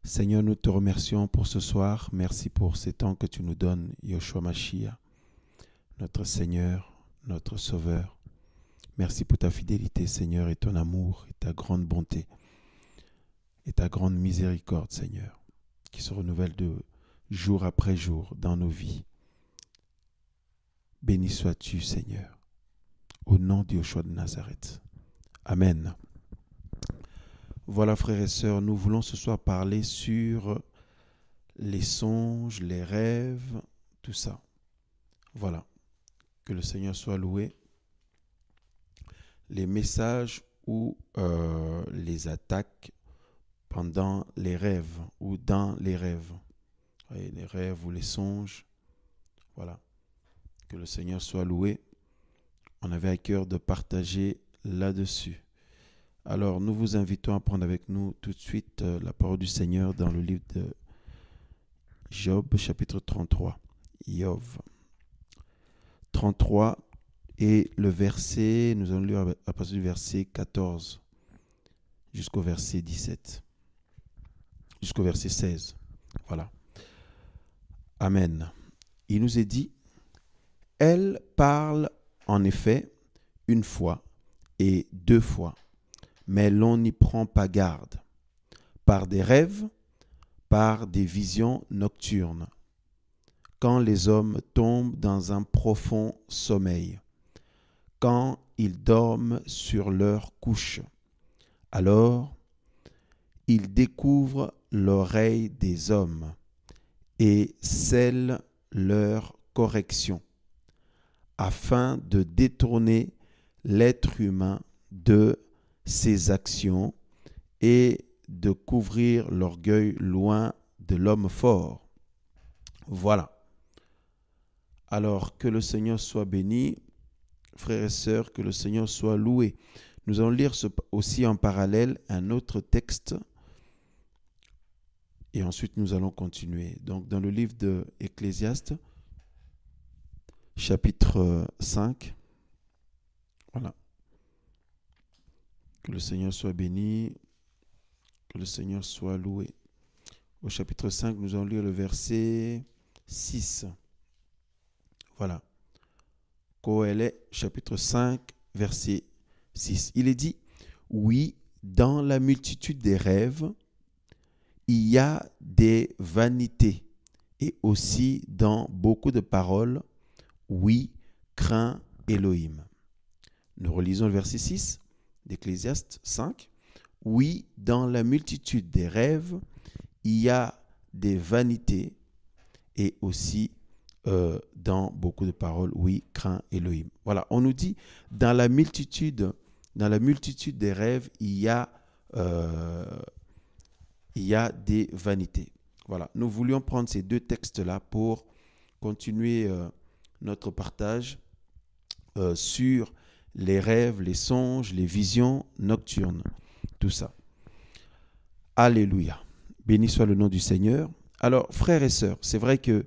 Seigneur, nous te remercions pour ce soir. Merci pour ces temps que tu nous donnes, Yoshua Mashiach, notre Seigneur, notre Sauveur. Merci pour ta fidélité, Seigneur, et ton amour, et ta grande bonté, et ta grande miséricorde, Seigneur, qui se renouvelle de jour après jour dans nos vies. Béni sois-tu, Seigneur, au nom de Yoshua de Nazareth. Amen. Voilà, frères et sœurs, nous voulons ce soir parler sur les songes, les rêves, tout ça. Voilà, que le Seigneur soit loué. Les messages ou les attaques pendant les rêves ou dans les rêves. Voyez, les rêves ou les songes. Voilà, que le Seigneur soit loué. On avait à cœur de partager là-dessus. Alors, nous vous invitons à prendre avec nous tout de suite la parole du Seigneur dans le livre de Job, chapitre 33. Job 33 et le verset, nous allons lire à partir du verset 14 jusqu'au verset 17, jusqu'au verset 16. Voilà. Amen. Il nous est dit, elle parle en effet une fois et deux fois, mais l'on n'y prend pas garde, par des rêves, par des visions nocturnes, quand les hommes tombent dans un profond sommeil, quand ils dorment sur leur couche. Alors, ils découvrent l'oreille des hommes et scellent leur correction, afin de détourner l'être humain de ses actions et de couvrir l'orgueil loin de l'homme fort. Voilà. Alors, que le Seigneur soit béni, frères et sœurs, que le Seigneur soit loué. Nous allons lire aussi en parallèle un autre texte et ensuite nous allons continuer. Donc, dans le livre de Ecclésiaste, chapitre 5, voilà. Que le Seigneur soit béni, que le Seigneur soit loué. Au chapitre 5, nous allons lire le verset 6. Voilà. Kohelet, chapitre 5, verset 6. Il est dit, oui, dans la multitude des rêves, il y a des vanités, et aussi dans beaucoup de paroles, oui, crains Elohim. Nous relisons le verset 6 d'Ecclésiaste 5. Oui, dans la multitude des rêves, il y a des vanités, et aussi dans beaucoup de paroles, oui, crains Elohim. Voilà, on nous dit, dans la multitude des rêves, il y a des vanités. Voilà, nous voulions prendre ces deux textes-là pour continuer notre partage sur les rêves, les songes, les visions nocturnes, tout ça. Alléluia. Béni soit le nom du Seigneur. Alors, frères et sœurs, c'est vrai que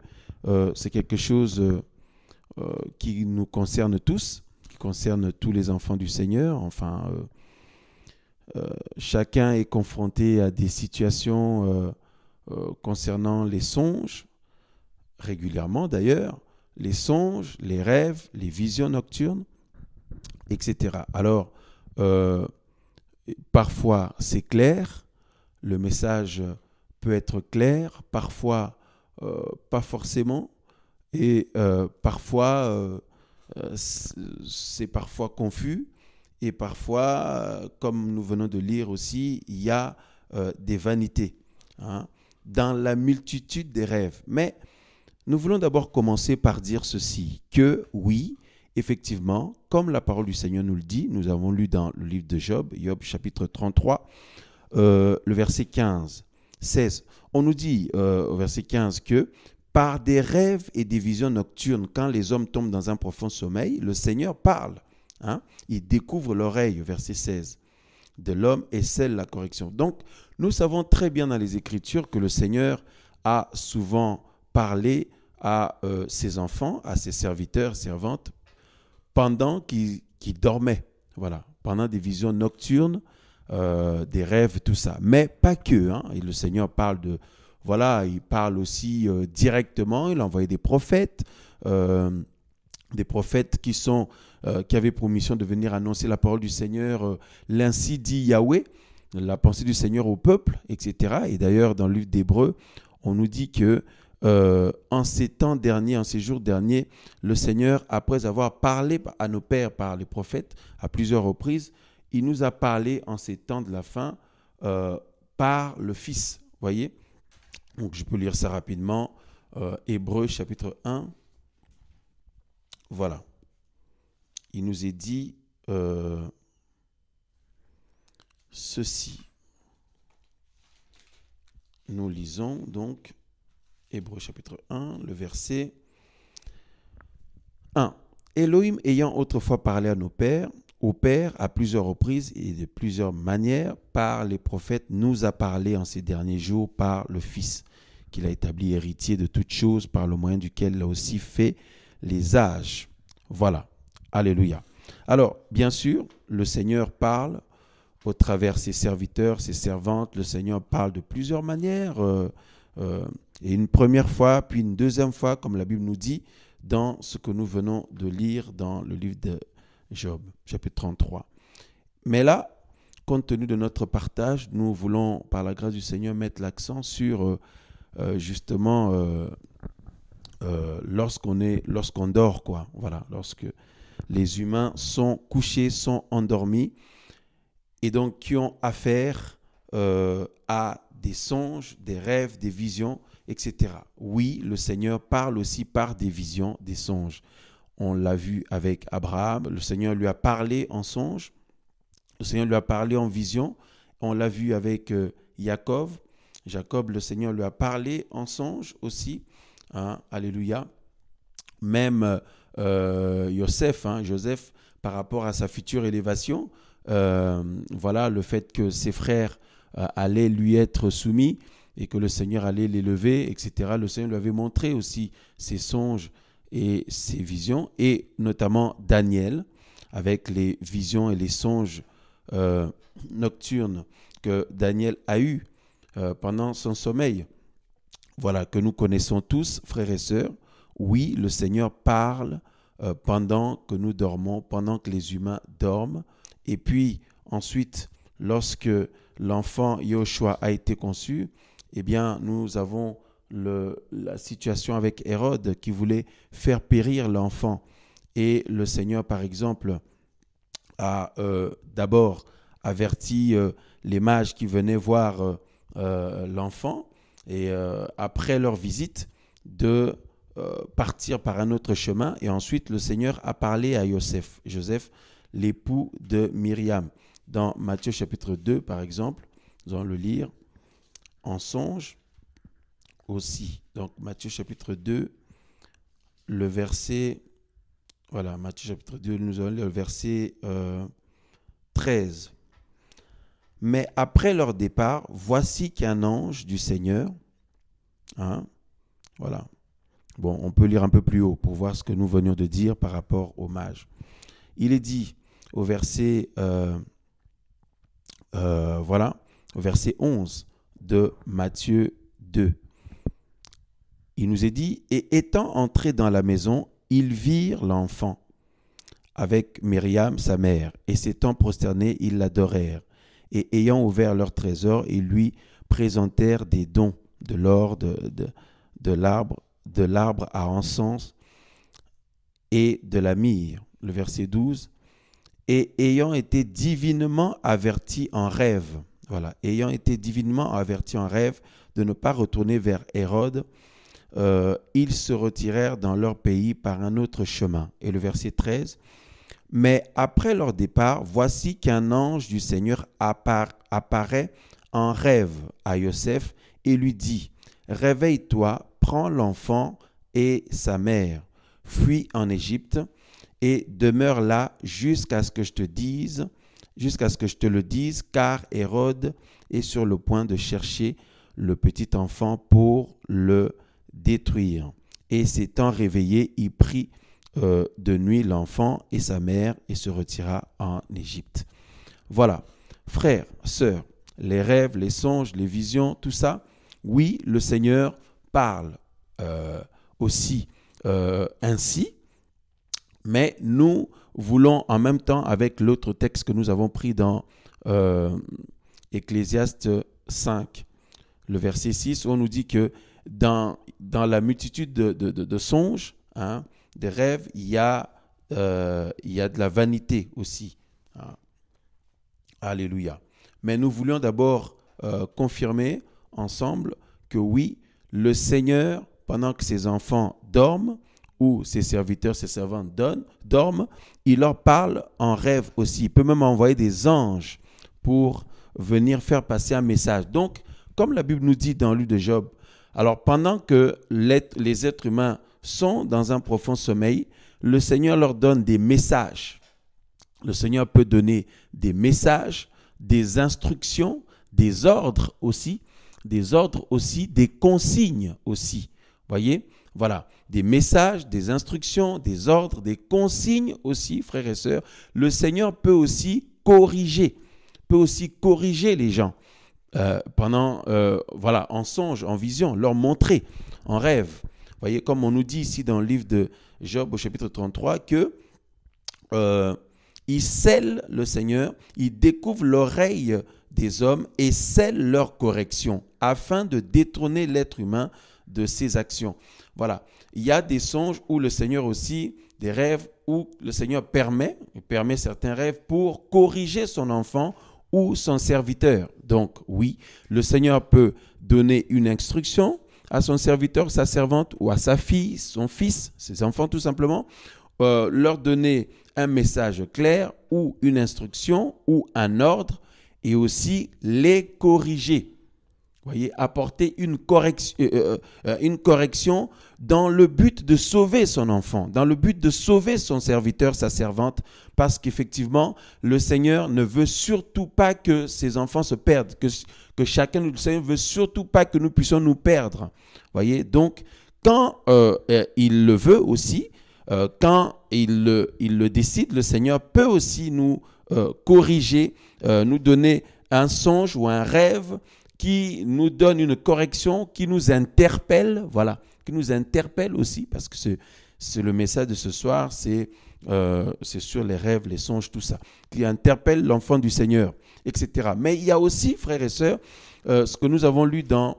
c'est quelque chose qui nous concerne tous, qui concerne tous les enfants du Seigneur. Enfin, chacun est confronté à des situations concernant les songes, régulièrement d'ailleurs, les songes, les rêves, les visions nocturnes, etc. Alors, parfois c'est clair, le message peut être clair, parfois pas forcément, et parfois c'est parfois confus, et parfois, comme nous venons de lire aussi, il y a des vanités dans la multitude des rêves. Mais nous voulons d'abord commencer par dire ceci, que oui, effectivement, comme la parole du Seigneur nous le dit, nous avons lu dans le livre de Job, Job chapitre 33, le verset 15, 16. On nous dit au verset 15 que par des rêves et des visions nocturnes, quand les hommes tombent dans un profond sommeil, le Seigneur parle. Il découvre l'oreille, verset 16, de l'homme et scelle la correction. Donc, nous savons très bien dans les Écritures que le Seigneur a souvent parlé à ses enfants, à ses serviteurs, servantes, pendant qu'ils dormaient. Voilà, pendant des visions nocturnes, des rêves, tout ça. Mais pas que. Hein. Et le Seigneur parle de... Voilà, il parle aussi directement. Il a envoyé des prophètes qui avaient pour mission de venir annoncer la parole du Seigneur. L'ainsi dit Yahweh, la pensée du Seigneur au peuple, etc. Et d'ailleurs, dans le livre d'Hébreux, on nous dit que en ces temps derniers, en ces jours derniers, le Seigneur, après avoir parlé à nos pères par les prophètes à plusieurs reprises, il nous a parlé en ces temps de la fin par le Fils. Voyez ? Donc je peux lire ça rapidement. Hébreux chapitre 1. Voilà. Il nous est dit ceci. Nous lisons donc Hébreux chapitre 1, le verset 1. Elohim ayant autrefois parlé à nos pères, au Père à plusieurs reprises et de plusieurs manières, par les prophètes, nous a parlé en ces derniers jours par le Fils, qu'il a établi héritier de toutes choses, par le moyen duquel il a aussi fait les âges. Voilà. Alléluia. Alors, bien sûr, le Seigneur parle au travers ses serviteurs, ses servantes. Le Seigneur parle de plusieurs manières. Et une première fois, puis une deuxième fois, comme la Bible nous dit, dans ce que nous venons de lire dans le livre de Job, chapitre 33. Mais là, compte tenu de notre partage, nous voulons, par la grâce du Seigneur, mettre l'accent sur justement lorsqu'on dort, quoi. Voilà, lorsque les humains sont couchés, sont endormis, et donc qui ont affaire à des songes, des rêves, des visions, etc. Oui, le Seigneur parle aussi par des visions, des songes. On l'a vu avec Abraham, le Seigneur lui a parlé en songe, le Seigneur lui a parlé en vision. On l'a vu avec Jacob, le Seigneur lui a parlé en songe aussi. Hein, alléluia. Même Joseph, par rapport à sa future élévation, voilà, le fait que ses frères allaient lui être soumis et que le Seigneur allait l'élever, etc. Le Seigneur lui avait montré aussi ses songes et ses visions, et notamment Daniel, avec les visions et les songes nocturnes que Daniel a eus pendant son sommeil. Voilà, que nous connaissons tous, frères et sœurs. Oui, le Seigneur parle pendant que nous dormons, pendant que les humains dorment. Et puis ensuite, lorsque l'enfant Yahushua a été conçu, eh bien, nous avons la situation avec Hérode qui voulait faire périr l'enfant. Et le Seigneur, par exemple, a d'abord averti les mages qui venaient voir l'enfant, et après leur visite, de partir par un autre chemin. Et ensuite, le Seigneur a parlé à Joseph, l'époux de Myriam. Dans Matthieu chapitre 2, par exemple, nous allons le lire en songe aussi. Donc, Matthieu chapitre 2, le verset... Voilà, Matthieu chapitre 2, nous allons lire le verset 13. Mais après leur départ, voici qu'un ange du Seigneur... Hein, voilà. Bon, on peut lire un peu plus haut pour voir ce que nous venions de dire par rapport aux mages. Il est dit au verset... voilà, au verset 11 de Matthieu 2. Il nous est dit, « Et étant entrés dans la maison, ils virent l'enfant avec Myriam, sa mère, et s'étant prosternés, ils l'adorèrent. Et ayant ouvert leur trésor, ils lui présentèrent des dons, de l'or, de l'arbre à encens et de la myrrhe. » Le verset 12. Et ayant été divinement avertis en rêve, voilà, ayant été divinement avertis en rêve de ne pas retourner vers Hérode, ils se retirèrent dans leur pays par un autre chemin. Et le verset 13, « Mais après leur départ, voici qu'un ange du Seigneur apparaît en rêve à Joseph et lui dit, « Réveille-toi, prends l'enfant et sa mère, fuis en Égypte, et demeure là jusqu'à ce que je te le dise, car Hérode est sur le point de chercher le petit enfant pour le détruire. » Et s'étant réveillé, il prit de nuit l'enfant et sa mère et se retira en Égypte. Voilà. frères, sœurs, les rêves, les songes, les visions, tout ça, oui, le Seigneur parle aussi ainsi, mais nous voulons en même temps, avec l'autre texte que nous avons pris dans Ecclésiaste 5, le verset 6, où on nous dit que dans la multitude de songes, hein, des rêves, il y a de la vanité aussi. Hein. Alléluia. Mais nous voulions d'abord confirmer ensemble que oui, le Seigneur, pendant que ses enfants dorment, ou ses serviteurs, ses servantes dorment, il leur parle en rêve aussi. Il peut même envoyer des anges pour venir faire passer un message. Donc, comme la Bible nous dit dans le livre de Job, alors pendant que les êtres humains sont dans un profond sommeil, le Seigneur leur donne des messages. Le Seigneur peut donner des messages, des instructions, des ordres aussi, des consignes aussi. Voyez, voilà, des messages, des instructions, des ordres, des consignes aussi, frères et sœurs. Le Seigneur peut aussi corriger les gens en songe, en vision, leur montrer en rêve. Voyez, comme on nous dit ici dans le livre de Job au chapitre 33 que il scelle, le Seigneur, il découvre l'oreille des hommes et scelle leur correction afin de détrôner l'être humain de ses actions. Voilà, il y a des songes où le Seigneur aussi, des rêves où le Seigneur permet certains rêves pour corriger son enfant ou son serviteur. Donc oui, le Seigneur peut donner une instruction à son serviteur, sa servante ou à sa fille, son fils, ses enfants tout simplement, leur donner un message clair ou une instruction ou un ordre et aussi les corriger. Voyez, apporter une correction dans le but de sauver son enfant, dans le but de sauver son serviteur, sa servante, parce qu'effectivement, le Seigneur ne veut surtout pas que ses enfants se perdent, que chacun de nous, le Seigneur ne veut surtout pas que nous puissions nous perdre. Voyez, donc, quand il le veut aussi, quand il le décide, le Seigneur peut aussi nous corriger, nous donner un songe ou un rêve qui nous donne une correction, qui nous interpelle, voilà, qui nous interpelle aussi, parce que c'est le message de ce soir, c'est sur les rêves, les songes, tout ça, qui interpelle l'enfant du Seigneur, etc. Mais il y a aussi, frères et sœurs, ce que nous avons lu dans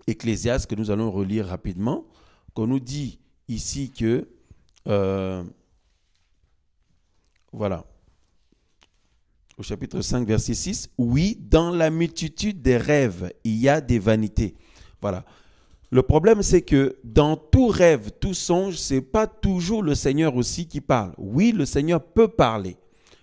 Ecclésiaste, que nous allons relire rapidement, qu'on nous dit ici que, voilà, au chapitre 5, verset 6, « Oui, dans la multitude des rêves, il y a des vanités. » Voilà. Le problème, c'est que dans tout rêve, tout songe, ce n'est pas toujours le Seigneur aussi qui parle. Oui, le Seigneur peut parler,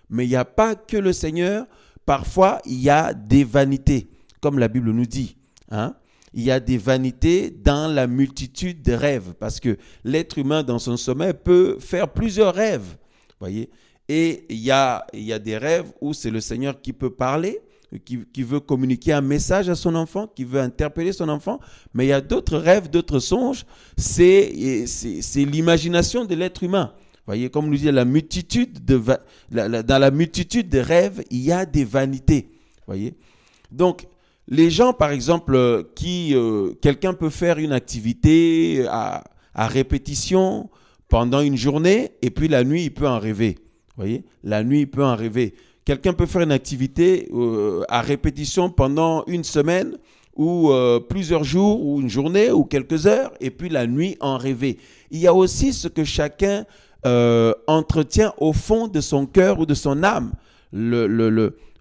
mais il n'y a pas que le Seigneur. Parfois, il y a des vanités, comme la Bible nous dit. Hein? Il y a des vanités dans la multitude des rêves, parce que l'être humain, dans son sommeil, peut faire plusieurs rêves. Voyez. Et il y a des rêves où c'est le Seigneur qui peut parler, qui veut communiquer un message à son enfant, qui veut interpeller son enfant. Mais il y a d'autres rêves, d'autres songes. C'est l'imagination de l'être humain. Voyez, comme nous dit, dans la multitude des rêves, il y a des vanités. Voyez. Donc, les gens, par exemple, quelqu'un peut faire une activité à répétition pendant une journée et puis la nuit, il peut en rêver. Voyez, la nuit, il peut en rêver. Quelqu'un peut faire une activité à répétition pendant une semaine ou plusieurs jours ou une journée ou quelques heures et puis la nuit en rêver. Il y a aussi ce que chacun entretient au fond de son cœur ou de son âme.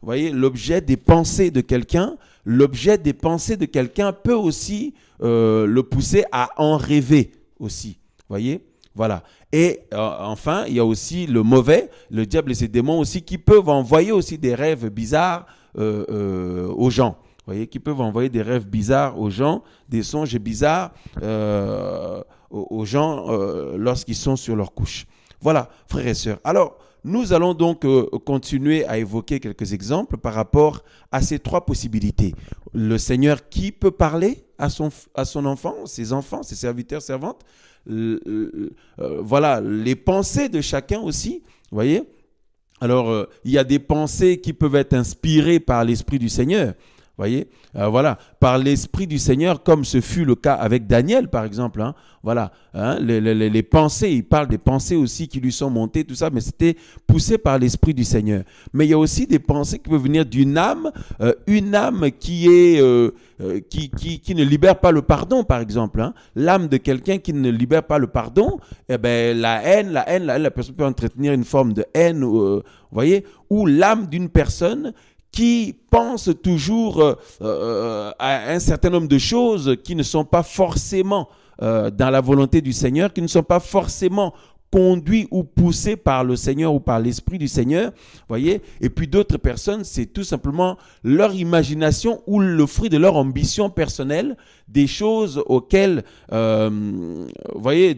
Voyez, l'objet des pensées de quelqu'un, peut aussi le pousser à en rêver aussi. Voyez. Voilà. Et enfin, il y a aussi le mauvais, le diable et ses démons aussi, qui peuvent envoyer aussi des rêves bizarres aux gens. Vous voyez, qui peuvent envoyer des rêves bizarres aux gens, des songes bizarres aux gens lorsqu'ils sont sur leur couche. Voilà, frères et sœurs. Alors, nous allons donc continuer à évoquer quelques exemples par rapport à ces trois possibilités. Le Seigneur qui peut parler à son enfant, ses serviteurs, servantes. Voilà, les pensées de chacun aussi, vous voyez, Alors, il y a des pensées qui peuvent être inspirées par l'Esprit du Seigneur. Voyez, voilà, par l'Esprit du Seigneur, comme ce fut le cas avec Daniel, par exemple. Hein, voilà, hein, les pensées, il parle des pensées aussi qui lui sont montées, tout ça, mais c'était poussé par l'Esprit du Seigneur. Mais il y a aussi des pensées qui peuvent venir d'une âme, une âme qui ne libère pas le pardon, par exemple. Hein. L'âme de quelqu'un qui ne libère pas le pardon, eh ben, la personne peut entretenir une forme de haine, vous voyez, ou l'âme d'une personne qui pense toujours à un certain nombre de choses qui ne sont pas forcément dans la volonté du Seigneur, qui ne sont pas forcément conduits ou poussés par le Seigneur ou par l'Esprit du Seigneur, voyez. Et puis d'autres personnes, c'est tout simplement leur imagination ou le fruit de leur ambition personnelle, des choses auxquelles, voyez,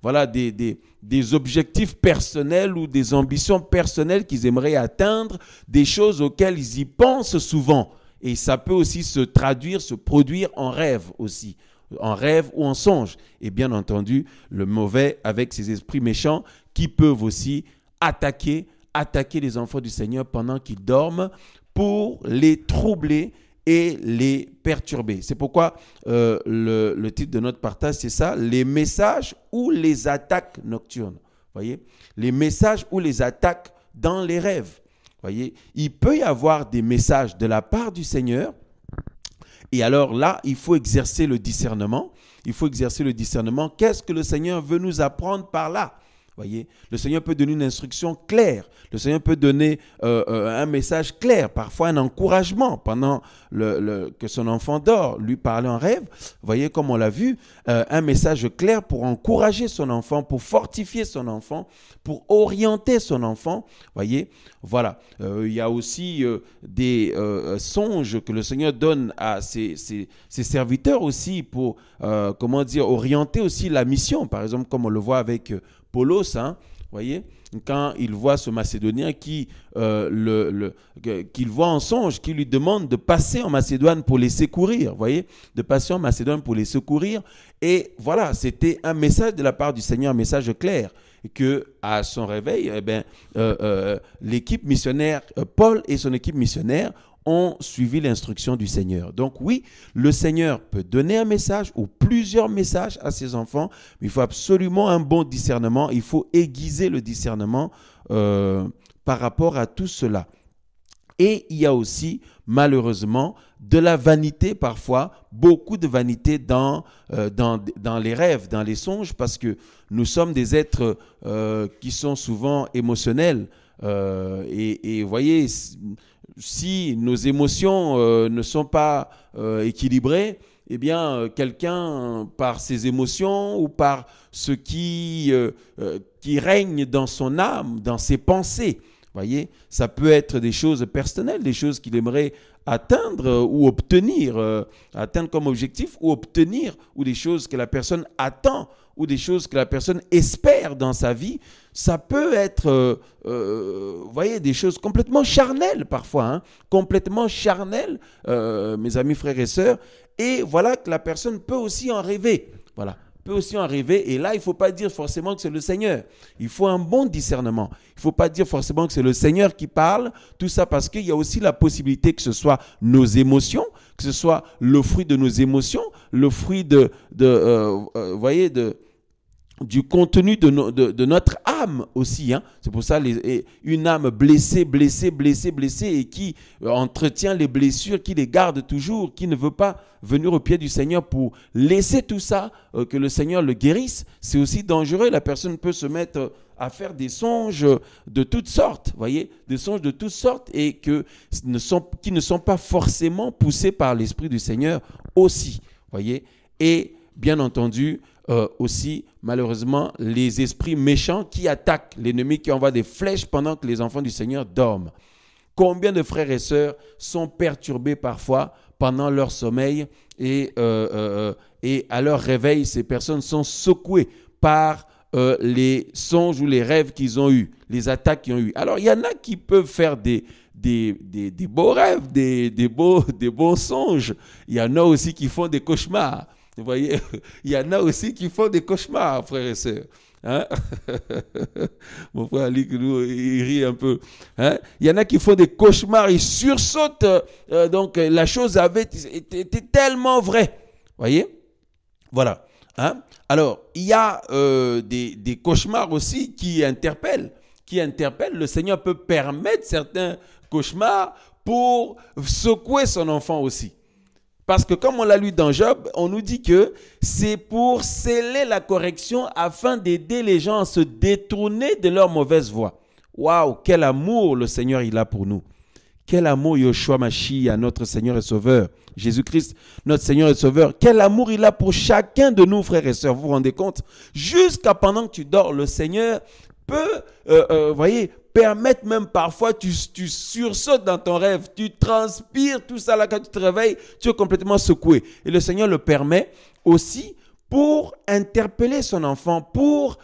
voilà, des objectifs personnels ou des ambitions personnelles qu'ils aimeraient atteindre, des choses auxquelles ils y pensent souvent. Et ça peut aussi se traduire, se produire en rêve aussi, en rêve ou en songe. Et bien entendu, le mauvais avec ses esprits méchants qui peuvent aussi attaquer les enfants du Seigneur pendant qu'ils dorment pour les troubler et les perturber. C'est pourquoi le titre de notre partage, c'est ça, les messages ou les attaques nocturnes. Voyez, les messages ou les attaques dans les rêves. Voyez, il peut y avoir des messages de la part du Seigneur. Et alors là, il faut exercer le discernement. Il faut exercer le discernement. Qu'est-ce que le Seigneur veut nous apprendre par là? Voyez, le Seigneur peut donner une instruction claire. Le Seigneur peut donner un message clair, parfois un encouragement pendant que son enfant dort, lui parler en rêve. Voyez, comme on l'a vu, un message clair pour encourager son enfant, pour fortifier son enfant, pour orienter son enfant. Voyez, voilà. Il y a aussi des songes que le Seigneur donne à ses serviteurs aussi pour, orienter aussi la mission. Par exemple, comme on le voit avec Paulos, hein, voyez, quand il voit ce Macédonien qu'il voit en songe, qui lui demande de passer en Macédoine pour les secourir, voyez, de passer en Macédoine pour les secourir. Et voilà, c'était un message de la part du Seigneur, un message clair, que à son réveil, l'équipe missionnaire, Paul et son équipe missionnaire ont suivi l'instruction du Seigneur. Donc oui, le Seigneur peut donner un message ou plusieurs messages à ses enfants, mais il faut absolument un bon discernement. Il faut aiguiser le discernement par rapport à tout cela. Et il y a aussi, malheureusement, de la vanité parfois, beaucoup de vanité dans les rêves, dans les songes, parce que nous sommes des êtres qui sont souvent émotionnels. Et vous voyez, si nos émotions ne sont pas équilibrées, eh bien, quelqu'un, par ses émotions ou par ce qui règne dans son âme, dans ses pensées, voyez, ça peut être des choses personnelles, des choses qu'il aimerait atteindre ou obtenir, atteindre comme objectif ou obtenir, ou des choses que la personne attend, ou des choses que la personne espère dans sa vie. Ça peut être, vous voyez, des choses complètement charnelles parfois, hein, complètement charnelles, mes amis, frères et sœurs. Et voilà que la personne peut aussi en rêver. Voilà. Peut aussi en rêver, et là, il ne faut pas dire forcément que c'est le Seigneur. Il faut un bon discernement. Il ne faut pas dire forcément que c'est le Seigneur qui parle, tout ça parce qu'il y a aussi la possibilité que ce soit nos émotions, que ce soit le fruit de nos émotions, le fruit voyez, du contenu de notre âme aussi. Hein. C'est pour ça une âme blessée et qui entretient les blessures, qui les garde toujours, qui ne veut pas venir au pied du Seigneur pour laisser tout ça, que le Seigneur le guérisse. C'est aussi dangereux. La personne peut se mettre à faire des songes de toutes sortes, voyez, des songes de toutes sortes et qui ne sont pas forcément poussés par l'Esprit du Seigneur aussi, voyez. Et bien entendu, aussi, malheureusement, les esprits méchants qui attaquent l'ennemi, qui envoient des flèches pendant que les enfants du Seigneur dorment. Combien de frères et sœurs sont perturbés parfois pendant leur sommeil et à leur réveil, ces personnes sont secouées par les songes ou les rêves qu'ils ont eus, les attaques qu'ils ont eues. Alors, il y en a qui peuvent faire des beaux rêves, des beaux songes. Il y en a aussi qui font des cauchemars. Vous voyez, il y en a aussi qui font des cauchemars, frères et sœurs. Hein? Mon frère Ali, il rit un peu. Hein? Il y en a qui font des cauchemars, ils sursautent. Donc la chose avait été tellement vraie. Voyez? Voilà. Hein? Alors, il y a des cauchemars aussi qui interpellent. Le Seigneur peut permettre certains cauchemars pour secouer son enfant aussi. Parce que comme on l'a lu dans Job, on nous dit que c'est pour sceller la correction afin d'aider les gens à se détourner de leur mauvaise voie. Waouh, quel amour le Seigneur il a pour nous. Quel amour Yoshua Mashiach, notre Seigneur et Sauveur. Jésus-Christ, notre Seigneur et Sauveur. Quel amour il a pour chacun de nous, frères et sœurs. Vous vous rendez compte? Jusqu'à pendant que tu dors, le Seigneur peut, voyez, permettre même parfois, tu sursautes dans ton rêve, tu transpires, tout ça là, quand tu te réveilles, tu es complètement secoué. Et le Seigneur le permet aussi pour interpeller son enfant, pour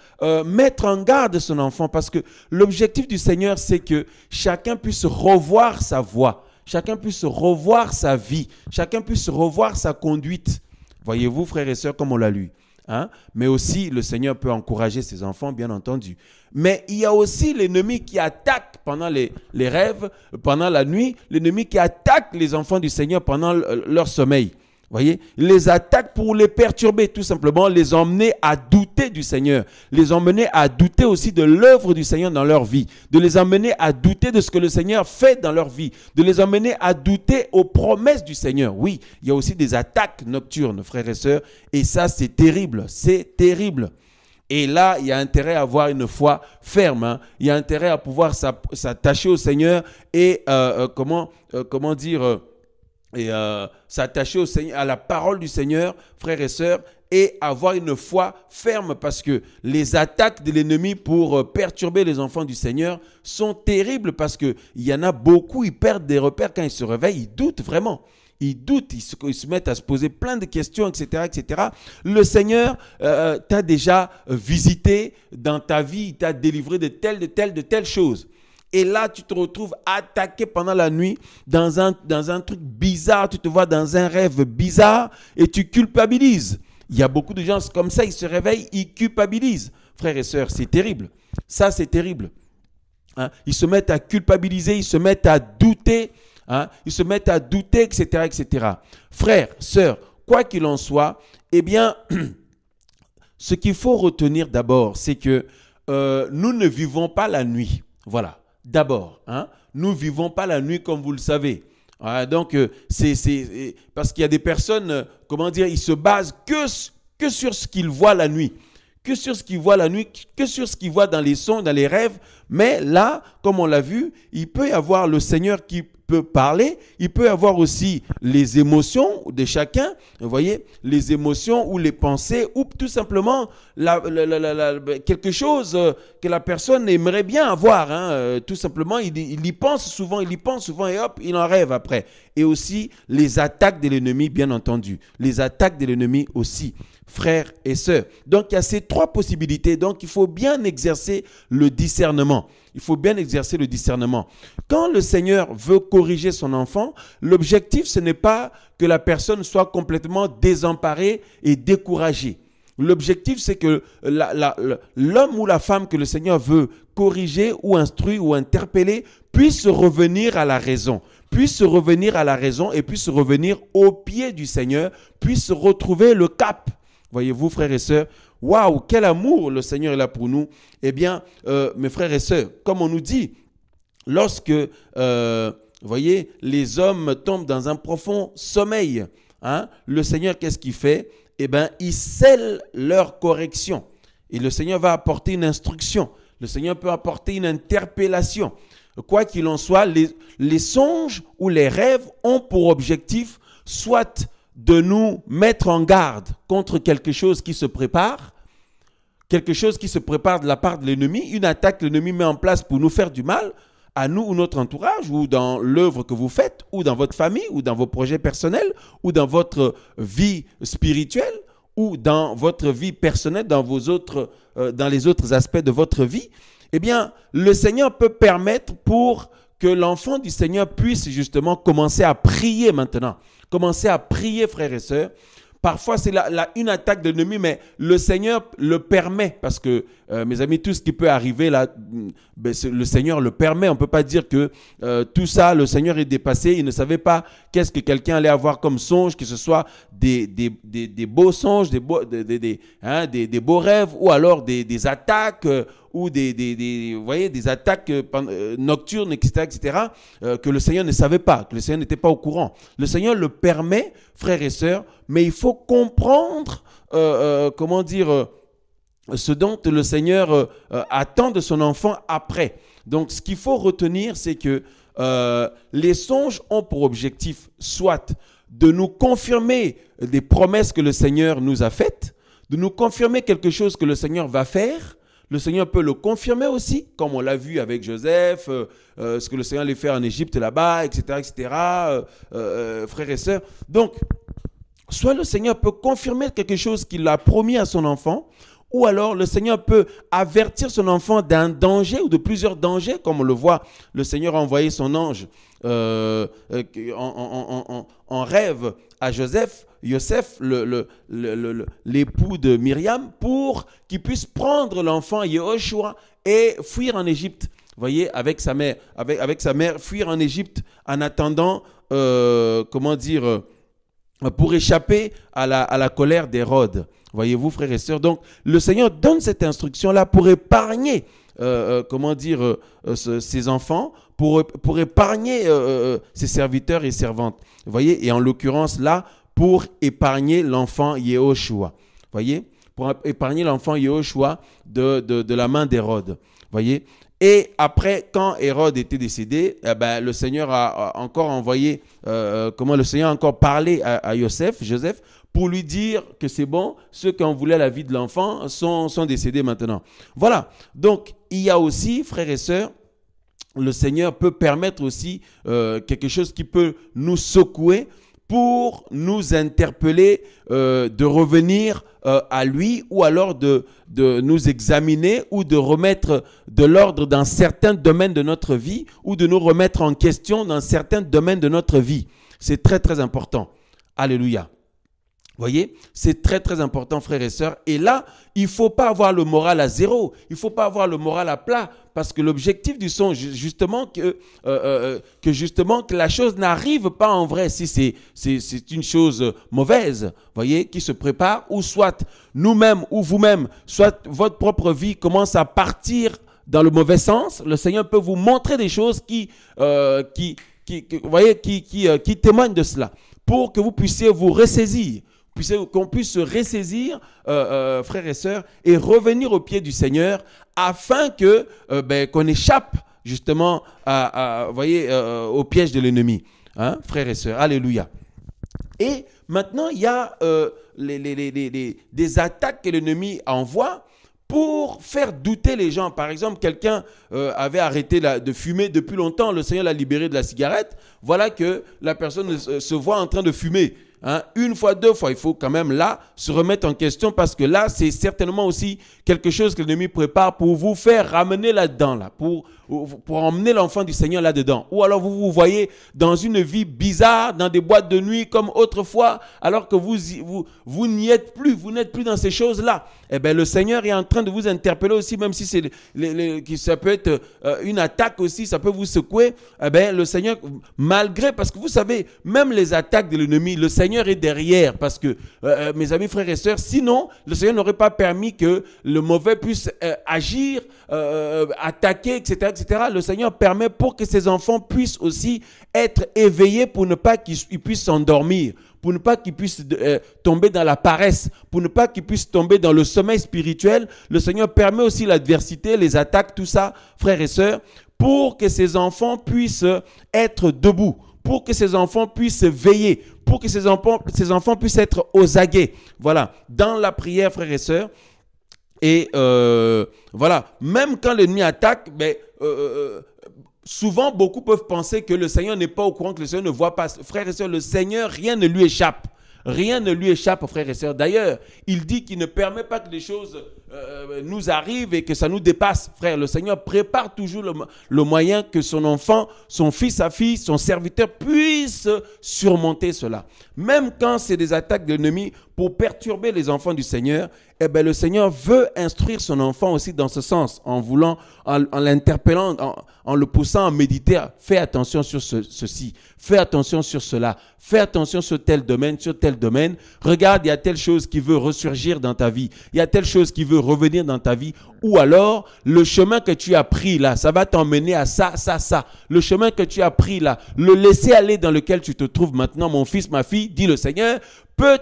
mettre en garde son enfant, parce que l'objectif du Seigneur, c'est que chacun puisse revoir sa voie, chacun puisse revoir sa vie, chacun puisse revoir sa conduite. Voyez-vous, frères et sœurs, comme on l'a lu. Hein? Mais aussi, le Seigneur peut encourager ses enfants, bien entendu. Mais il y a aussi l'ennemi qui attaque pendant les rêves, pendant la nuit, l'ennemi qui attaque les enfants du Seigneur pendant leur sommeil. Voyez, il les attaque pour les perturber, tout simplement, les emmener à douter du Seigneur, les emmener à douter aussi de l'œuvre du Seigneur dans leur vie, de les emmener à douter de ce que le Seigneur fait dans leur vie, de les emmener à douter aux promesses du Seigneur. Oui, il y a aussi des attaques nocturnes, frères et sœurs, et ça, c'est terrible, c'est terrible. Et là, il y a intérêt à avoir une foi ferme. Hein. Il y a intérêt à pouvoir s'attacher au Seigneur et s'attacher au Seigneur, à la parole du Seigneur, frères et sœurs, et avoir une foi ferme parce que les attaques de l'ennemi pour perturber les enfants du Seigneur sont terribles parce qu'il y en a beaucoup, ils perdent des repères quand ils se réveillent, ils doutent vraiment. Ils doutent, ils se mettent à se poser plein de questions, etc., etc. Le Seigneur t'a déjà visité dans ta vie, il t'a délivré de telles choses. Et là, tu te retrouves attaqué pendant la nuit dans un truc bizarre. Tu te vois dans un rêve bizarre et tu culpabilises. Il y a beaucoup de gens comme ça, ils se réveillent, ils culpabilisent. Frères et sœurs, c'est terrible. Ça, c'est terrible. Hein? Ils se mettent à culpabiliser, ils se mettent à douter. Hein? Ils se mettent à douter, etc., etc. Frères, sœurs, quoi qu'il en soit, eh bien, ce qu'il faut retenir d'abord, c'est que nous ne vivons pas la nuit. Voilà. D'abord, hein, nous ne vivons pas la nuit comme vous le savez. Donc, c'est parce qu'il y a des personnes, ils se basent que sur ce qu'ils voient la nuit. Que sur ce qu'ils voient la nuit, que sur ce qu'ils voient dans les sons, dans les rêves. Mais là, comme on l'a vu, il peut y avoir le Seigneur qui peut parler, il peut y avoir aussi les émotions de chacun, vous voyez, les émotions ou les pensées ou tout simplement quelque chose que la personne aimerait bien avoir, hein, tout simplement, il y pense souvent et hop, il en rêve après. Et aussi les attaques de l'ennemi, bien entendu, les attaques de l'ennemi aussi, frères et sœurs. Donc il y a ces trois possibilités, donc il faut bien exercer le discernement. Il faut bien exercer le discernement. Quand le Seigneur veut corriger son enfant, l'objectif, ce n'est pas que la personne soit complètement désemparée et découragée. L'objectif, c'est que l'homme ou la femme que le Seigneur veut corriger ou instruire ou interpeller puisse revenir à la raison. Puisse revenir à la raison et puisse revenir au pied du Seigneur, puisse retrouver le cap. Voyez-vous, frères et sœurs, waouh, quel amour le Seigneur est là pour nous. Eh bien, mes frères et sœurs, comme on nous dit, lorsque, vous voyez, les hommes tombent dans un profond sommeil, hein, le Seigneur, qu'est-ce qu'il fait? Eh bien, il scelle leur correction. Et le Seigneur va apporter une instruction. Le Seigneur peut apporter une interpellation. Quoi qu'il en soit, les songes ou les rêves ont pour objectif soit de nous mettre en garde contre quelque chose qui se prépare, de la part de l'ennemi, une attaque que l'ennemi met en place pour nous faire du mal, à nous ou notre entourage, ou dans l'œuvre que vous faites, ou dans votre famille, ou dans vos projets personnels, ou dans votre vie spirituelle, ou dans votre vie personnelle, dans les autres aspects de votre vie. Eh bien, le Seigneur peut permettre pour que l'enfant du Seigneur puisse justement commencer à prier maintenant. Commencer à prier, frères et sœurs. Parfois, c'est une attaque de l'ennemi, mais le Seigneur le permet parce que mes amis, tout ce qui peut arriver là, ben, le Seigneur le permet. On ne peut pas dire que tout ça, le Seigneur est dépassé. Il ne savait pas qu'est-ce que quelqu'un allait avoir comme songe, que ce soit des beaux songes, des beaux rêves, ou alors des attaques, ou vous voyez, des attaques nocturnes, etc., que le Seigneur ne savait pas, que le Seigneur n'était pas au courant. Le Seigneur le permet, frères et sœurs, mais il faut comprendre, ce dont le Seigneur attend de son enfant après. Donc, ce qu'il faut retenir, c'est que les songes ont pour objectif soit de nous confirmer des promesses que le Seigneur nous a faites, de nous confirmer quelque chose que le Seigneur va faire. Le Seigneur peut le confirmer aussi, comme on l'a vu avec Joseph, ce que le Seigneur allait faire en Égypte là-bas, etc., frères et sœurs. Donc, soit le Seigneur peut confirmer quelque chose qu'il a promis à son enfant, ou alors le Seigneur peut avertir son enfant d'un danger ou de plusieurs dangers, comme on le voit. Le Seigneur a envoyé son ange en rêve à Joseph, l'époux de Myriam, pour qu'il puisse prendre l'enfant Yehoshua et fuir en Égypte. Vous voyez, avec sa mère, fuir en Égypte en attendant, pour échapper à la colère d'Hérode. Voyez-vous, frères et sœurs. Donc, le Seigneur donne cette instruction-là pour épargner, ses enfants, pour épargner ses serviteurs et servantes. Vous voyez, et en l'occurrence là, pour épargner l'enfant Yehoshua. Voyez, pour épargner l'enfant Yehoshua de la main d'Hérode. Voyez. Et après, quand Hérode était décédé, le Seigneur a encore envoyé, le Seigneur a encore parlé à Joseph, pour lui dire que c'est bon, ceux qui en voulaient la vie de l'enfant sont décédés maintenant. Voilà. Donc, il y a aussi, frères et sœurs, le Seigneur peut permettre aussi quelque chose qui peut nous secouer pour nous interpeller de revenir à lui, ou alors de nous examiner, ou de remettre de l'ordre dans certains domaines de notre vie, ou de nous remettre en question dans certains domaines de notre vie. C'est très, très important. Alléluia. Vous voyez, c'est très, très important, frères et sœurs. Et là, il ne faut pas avoir le moral à zéro. Il ne faut pas avoir le moral à plat. Parce que l'objectif du songe, justement, que la chose n'arrive pas en vrai si c'est une chose mauvaise, voyez, qui se prépare, ou soit nous-mêmes ou vous-même, soit votre propre vie commence à partir dans le mauvais sens. Le Seigneur peut vous montrer des choses qui témoignent de cela, pour que vous puissiez vous ressaisir. Qu'on puisse se ressaisir, frères et sœurs, et revenir au pied du Seigneur, afin que qu'on échappe justement au piège de l'ennemi, hein, frères et sœurs. Alléluia. Et maintenant, il y a des attaques que l'ennemi envoie pour faire douter les gens. Par exemple, quelqu'un avait arrêté de fumer depuis longtemps, le Seigneur l'a libéré de la cigarette. Voilà que la personne se voit en train de fumer. Hein, une fois, deux fois, il faut quand même là se remettre en question, parce que là, c'est certainement aussi quelque chose que l'ennemi prépare pour vous faire ramener là-dedans, là, pour emmener l'enfant du Seigneur là-dedans. Ou alors vous vous voyez dans une vie bizarre, dans des boîtes de nuit comme autrefois, alors que vous n'y êtes plus, vous n'êtes plus dans ces choses-là. Eh bien, le Seigneur est en train de vous interpeller aussi, même si ça peut être une attaque aussi, ça peut vous secouer. Eh bien, le Seigneur, malgré, parce que vous savez, même les attaques de l'ennemi, le Seigneur est derrière, parce que, mes amis, frères et sœurs, sinon, le Seigneur n'aurait pas permis que le mauvais puisse agir, attaquer, etc., etc. Le Seigneur permet pour que ses enfants puissent aussi être éveillés, pour ne pas qu'ils puissent s'endormir, pour ne pas qu'ils puissent tomber dans la paresse, pour ne pas qu'ils puissent tomber dans le sommeil spirituel. Le Seigneur permet aussi l'adversité, les attaques, tout ça, frères et sœurs, pour que ses enfants puissent être debout, pour que ses enfants puissent veiller, pour que ses enfants puissent être aux aguets. Voilà, dans la prière, frères et sœurs. Et voilà, même quand l'ennemi attaque, souvent beaucoup peuvent penser que le Seigneur n'est pas au courant, que le Seigneur ne voit pas. Frères et sœurs, le Seigneur, rien ne lui échappe. Rien ne lui échappe, frères et sœurs. D'ailleurs, il dit qu'il ne permet pas que les choses nous arrive et que ça nous dépasse, frère, le Seigneur prépare toujours le moyen que son enfant, son fils, sa fille, son serviteur puisse surmonter cela. Même quand c'est des attaques de l'ennemi pour perturber les enfants du Seigneur, eh bien, le Seigneur veut instruire son enfant aussi dans ce sens, en l'interpellant, en le poussant à méditer. Fais attention sur ceci, fais attention sur cela, fais attention sur tel domaine, Regarde, il y a telle chose qui veut ressurgir dans ta vie, il y a telle chose qui veut revenir dans ta vie, ou alors le chemin que tu as pris là, ça va t'emmener à ça. Le chemin que tu as pris là, le laisser aller dans lequel tu te trouves maintenant, mon fils, ma fille, dit le Seigneur, peut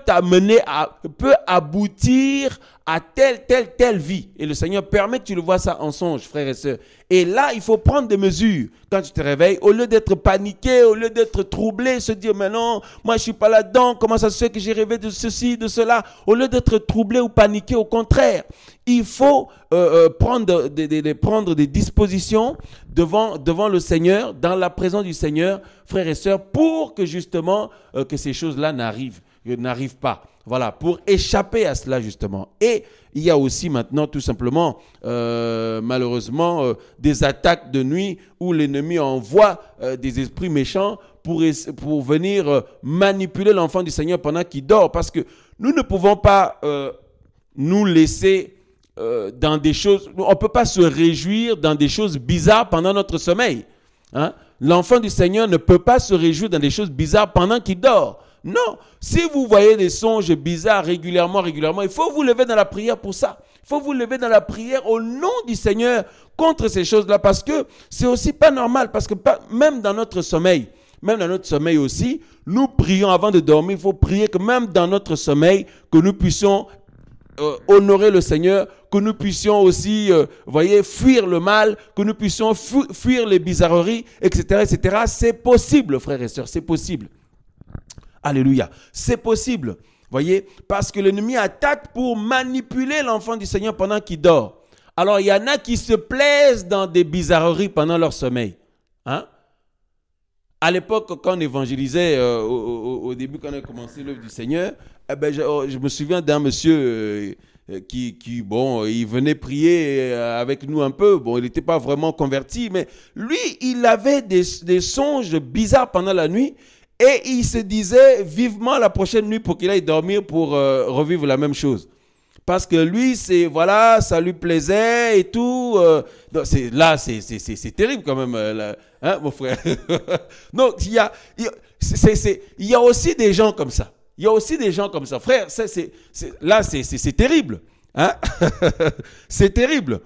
aboutir à telle vie. Et le Seigneur permet que tu le vois ça en songe, frères et sœurs. Et là, il faut prendre des mesures. Quand tu te réveilles, au lieu d'être paniqué, au lieu d'être troublé, se dire, mais non, moi je ne suis pas là-dedans, comment ça se fait que j'ai rêvé de ceci, de cela. Au lieu d'être troublé ou paniqué, au contraire, il faut prendre des dispositions devant le Seigneur, dans la présence du Seigneur, frères et sœurs, pour que justement que ces choses-là n'arrivent pas. Voilà, pour échapper à cela justement. Et il y a aussi maintenant tout simplement, malheureusement, des attaques de nuit où l'ennemi envoie des esprits méchants pour venir manipuler l'enfant du Seigneur pendant qu'il dort. Parce que nous ne pouvons pas nous laisser dans des choses, on ne peut pas se réjouir dans des choses bizarres pendant notre sommeil. Hein? L'enfant du Seigneur ne peut pas se réjouir dans des choses bizarres pendant qu'il dort. Non, si vous voyez des songes bizarres régulièrement, il faut vous lever dans la prière pour ça. Il faut vous lever dans la prière au nom du Seigneur contre ces choses-là, parce que c'est aussi pas normal, parce que même dans notre sommeil aussi, nous prions avant de dormir. Il faut prier que même dans notre sommeil, que nous puissions honorer le Seigneur, que nous puissions aussi, fuir le mal, que nous puissions fuir les bizarreries, etc. C'est possible, frères et sœurs, c'est possible. Alléluia. C'est possible, voyez, parce que l'ennemi attaque pour manipuler l'enfant du Seigneur pendant qu'il dort. Alors, il y en a qui se plaisent dans des bizarreries pendant leur sommeil. Hein? À l'époque, quand on évangélisait, au début, quand on a commencé l'œuvre du Seigneur, je me souviens d'un monsieur qui il venait prier avec nous un peu. Bon, il n'était pas vraiment converti, mais lui, il avait des songes bizarres pendant la nuit. Et il se disait vivement la prochaine nuit pour qu'il aille dormir pour revivre la même chose. Parce que lui, ça lui plaisait et tout. C'est terrible quand même, hein, mon frère. Donc, il y a aussi des gens comme ça. Frère, c'est terrible. Hein? C'est terrible,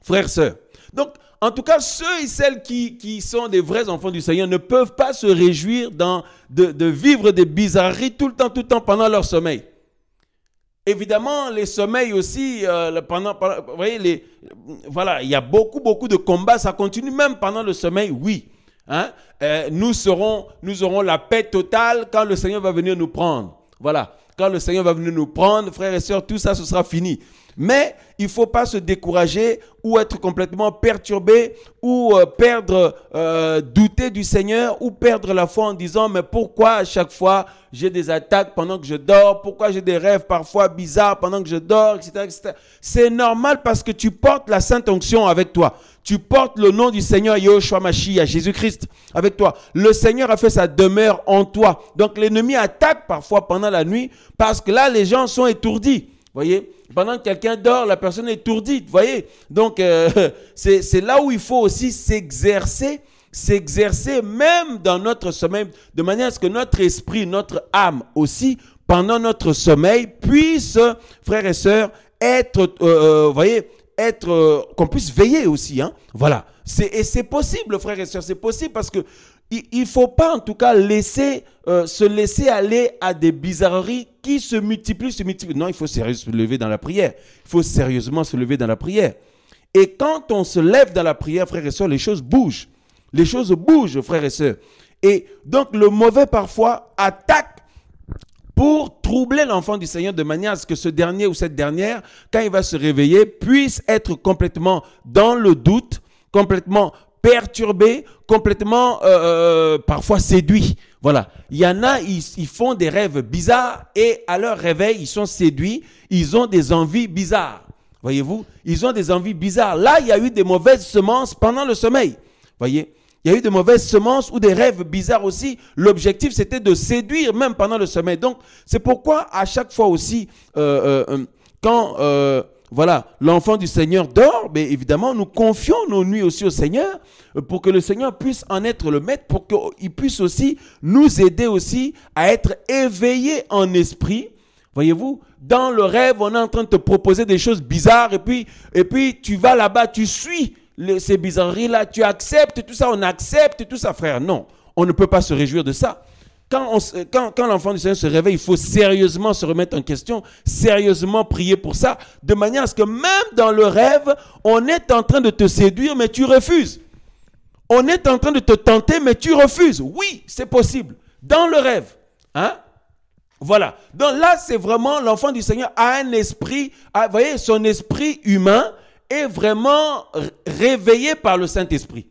frère, sœur. Donc, en tout cas, ceux et celles qui sont des vrais enfants du Seigneur ne peuvent pas se réjouir de vivre des bizarreries tout le temps pendant leur sommeil. Évidemment, les sommeils aussi, vous voyez, il y a beaucoup de combats, ça continue même pendant le sommeil, oui. Hein? Nous aurons la paix totale quand le Seigneur va venir nous prendre. Voilà, quand le Seigneur va venir nous prendre, frères et sœurs, tout ça, ce sera fini. Mais il ne faut pas se décourager ou être complètement perturbé ou douter du Seigneur ou perdre la foi en disant mais pourquoi à chaque fois j'ai des attaques pendant que je dors, pourquoi j'ai des rêves parfois bizarres pendant que je dors, etc. C'est normal parce que tu portes la Sainte Onction avec toi. Tu portes le nom du Seigneur Yahushua Mashiach, Jésus-Christ avec toi. Le Seigneur a fait sa demeure en toi. Donc l'ennemi attaque parfois pendant la nuit parce que là les gens sont étourdis. Voyez, pendant que quelqu'un dort, la personne est étourdie, voyez. Donc, c'est là où il faut aussi s'exercer même dans notre sommeil, de manière à ce que notre esprit, notre âme aussi, pendant notre sommeil, puisse, frères et sœurs, qu'on puisse veiller aussi. Hein. Voilà. Et c'est possible, frères et sœurs, c'est possible parce que il ne faut pas en tout cas se laisser aller à des bizarreries qui se multiplient. Non, il faut sérieusement se lever dans la prière. Il faut sérieusement se lever dans la prière. Et quand on se lève dans la prière, frères et sœurs, les choses bougent. Les choses bougent, frères et sœurs. Et donc, le mauvais, parfois, attaque pour troubler l'enfant du Seigneur de manière à ce que ce dernier ou cette dernière, quand il va se réveiller, puisse être complètement dans le doute, complètement perturbés, complètement parfois séduits. Voilà. Il y en a, ils font des rêves bizarres et à leur réveil, ils sont séduits, ils ont des envies bizarres. Voyez-vous, ils ont des envies bizarres. Là, il y a eu des mauvaises semences pendant le sommeil. Voyez, il y a eu de mauvaises semences ou des rêves bizarres aussi. L'objectif, c'était de séduire même pendant le sommeil. Donc, c'est pourquoi à chaque fois aussi, quand voilà, l'enfant du Seigneur dort, mais évidemment, nous confions nos nuits aussi au Seigneur pour que le Seigneur puisse en être le maître, pour qu'il puisse aussi nous aider aussi à être éveillés en esprit. Voyez-vous, dans le rêve, on est en train de te proposer des choses bizarres et puis tu vas là-bas, tu suis ces bizarreries-là, tu acceptes tout ça, on accepte tout ça, frère. Non, on ne peut pas se réjouir de ça. Quand l'enfant du Seigneur se réveille, il faut sérieusement se remettre en question, sérieusement prier pour ça, de manière à ce que même dans le rêve, on est en train de te séduire, mais tu refuses. On est en train de te tenter, mais tu refuses. Oui, c'est possible. Dans le rêve. Hein? Voilà. Donc là, c'est vraiment l'enfant du Seigneur a un esprit, vous voyez, son esprit humain est vraiment réveillé par le Saint-Esprit.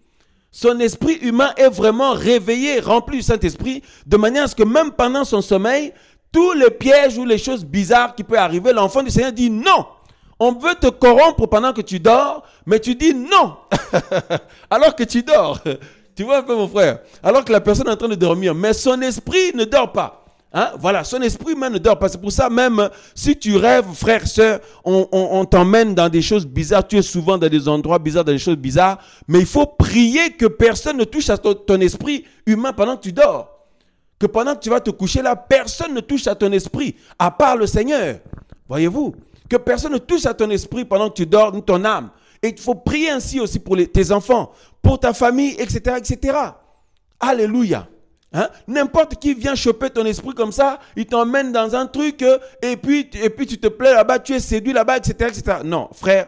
Son esprit humain est vraiment réveillé, rempli du Saint-Esprit, de manière à ce que même pendant son sommeil, tous les pièges ou les choses bizarres qui peuvent arriver, l'enfant du Seigneur dit non. On veut te corrompre pendant que tu dors, mais tu dis non. Alors que tu dors. Tu vois un peu mon frère? Alors que la personne est en train de dormir, mais son esprit ne dort pas. Hein? Voilà, son esprit humain ne dort pas. C'est pour ça même, si tu rêves, frère, soeur, on t'emmène dans des choses bizarres. Tu es souvent dans des endroits bizarres, dans des choses bizarres. Mais il faut prier que personne ne touche à ton esprit humain pendant que tu dors. Que pendant que tu vas te coucher là, personne ne touche à ton esprit, à part le Seigneur. Voyez-vous? Que personne ne touche à ton esprit pendant que tu dors, ni ton âme. Et il faut prier ainsi aussi pour tes enfants, pour ta famille, etc., etc. Alléluia. Hein? N'importe qui vient choper ton esprit comme ça, il t'emmène dans un truc et puis tu te plais là-bas, tu es séduit là-bas, etc., etc. Non, frère,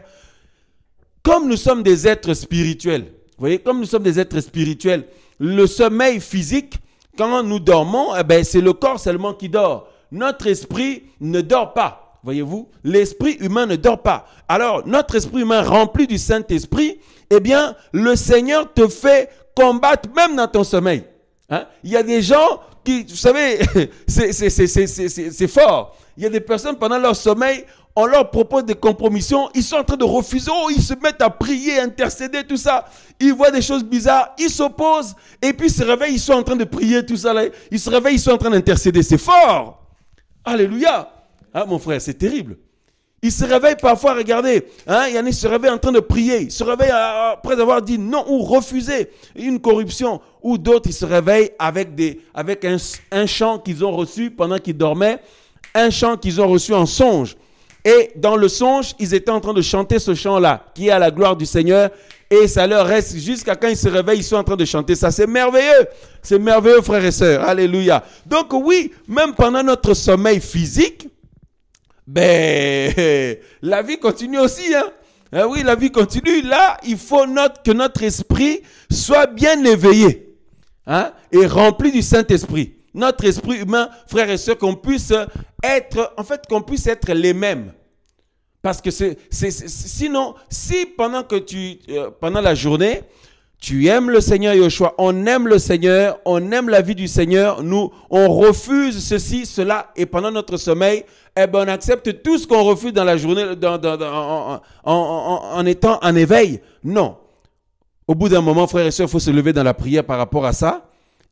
comme nous sommes des êtres spirituels, vous voyez, comme nous sommes des êtres spirituels, le sommeil physique, quand nous dormons, eh ben, c'est le corps seulement qui dort. Notre esprit ne dort pas, voyez-vous, l'esprit humain ne dort pas. Alors, notre esprit humain rempli du Saint-Esprit, eh bien, le Seigneur te fait combattre même dans ton sommeil. Hein? Il y a des gens qui, vous savez, c'est fort. Il y a des personnes pendant leur sommeil, on leur propose des compromissions, ils sont en train de refuser, ils se mettent à prier, intercéder, tout ça. Ils voient des choses bizarres, ils s'opposent, et puis ils se réveillent, ils sont en train de prier, tout ça. Là. Ils se réveillent, ils sont en train d'intercéder. C'est fort. Alléluia. Hein, mon frère, c'est terrible. Ils se réveillent parfois, regardez, hein, il y en a qui se réveillent en train de prier. Ils se réveillent après avoir dit non ou refusé une corruption. Ou d'autres, ils se réveillent avec un chant qu'ils ont reçu pendant qu'ils dormaient, un chant qu'ils ont reçu en songe. Et dans le songe, ils étaient en train de chanter ce chant-là, qui est à la gloire du Seigneur. Et ça leur reste jusqu'à quand ils se réveillent, ils sont en train de chanter ça. C'est merveilleux. C'est merveilleux, frères et sœurs. Alléluia. Donc oui, même pendant notre sommeil physique, ben, la vie continue aussi, hein? Ah oui, la vie continue. Là, il faut que notre esprit soit bien éveillé, hein? Et rempli du Saint-Esprit. Notre esprit humain, frères et sœurs, qu'on puisse être les mêmes. Parce que sinon, si pendant la journée, tu aimes le Seigneur Yoshua, on aime le Seigneur, on aime la vie du Seigneur, nous, on refuse ceci, cela, et pendant notre sommeil, eh ben, on accepte tout ce qu'on refuse dans la journée en étant en éveil. Non. Au bout d'un moment, frères et sœurs, il faut se lever dans la prière par rapport à ça,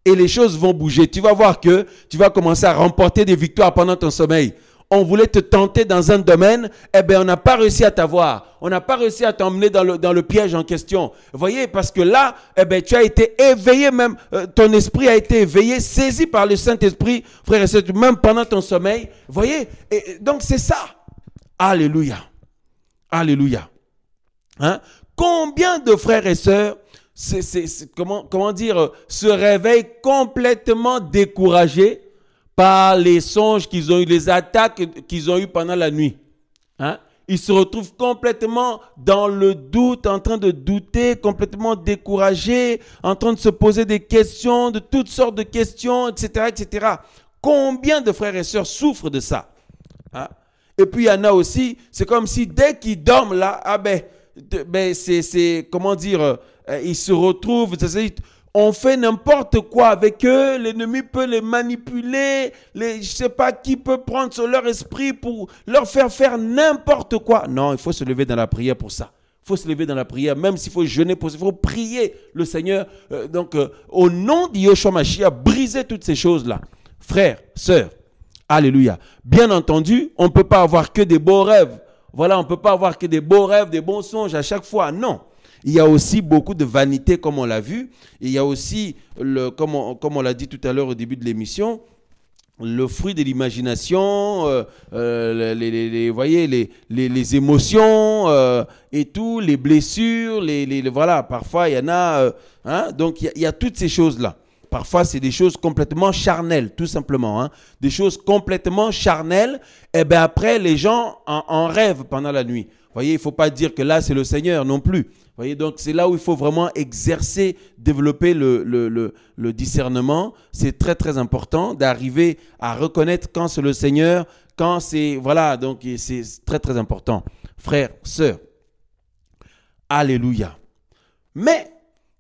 et les choses vont bouger. Tu vas voir que tu vas commencer à remporter des victoires pendant ton sommeil. On voulait te tenter dans un domaine, eh bien, on n'a pas réussi à t'avoir. On n'a pas réussi à t'emmener dans le piège en question. Vous voyez, parce que là, eh bien, tu as été éveillé même, ton esprit a été éveillé, saisi par le Saint-Esprit, frère et sœurs, même pendant ton sommeil. Vous voyez, et donc c'est ça. Alléluia. Alléluia. Hein? Combien de frères et sœurs, comment dire, se réveillent complètement découragés par les songes qu'ils ont eu, les attaques qu'ils ont eues pendant la nuit. Hein? Ils se retrouvent complètement dans le doute, en train de douter, complètement découragés, en train de se poser des questions, de toutes sortes de questions, etc., etc. Combien de frères et sœurs souffrent de ça? Hein? Et puis il y en a aussi, c'est comme si dès qu'ils dorment là, comment dire, ils se retrouvent, On fait n'importe quoi avec eux, l'ennemi peut les manipuler, je ne sais pas qui peut prendre sur leur esprit pour leur faire n'importe quoi. Non, il faut se lever dans la prière pour ça. Il faut se lever dans la prière, même s'il faut jeûner pour ça, il faut prier le Seigneur. Au nom de Yeshua Mashiach, briser toutes ces choses-là. Frères, sœurs, alléluia. Bien entendu, on ne peut pas avoir que des beaux rêves. Voilà, on ne peut pas avoir que des beaux rêves, des bons songes à chaque fois. Non. Il y a aussi beaucoup de vanité, comme on l'a vu. Il y a aussi, comme on l'a dit tout à l'heure au début de l'émission, le fruit de l'imagination, voyez, les émotions et tout, les blessures, voilà, parfois il y en a, donc il y a toutes ces choses-là. Parfois, c'est des choses complètement charnelles, tout simplement. Des choses complètement charnelles. Et bien après, les gens en rêvent pendant la nuit. Vous voyez, il ne faut pas dire que là, c'est le Seigneur non plus. Vous voyez, donc c'est là où il faut vraiment exercer, développer le discernement. C'est très, très important d'arriver à reconnaître quand c'est le Seigneur, quand c'est... Voilà, donc c'est très, très important. Frères, sœurs, alléluia. Mais...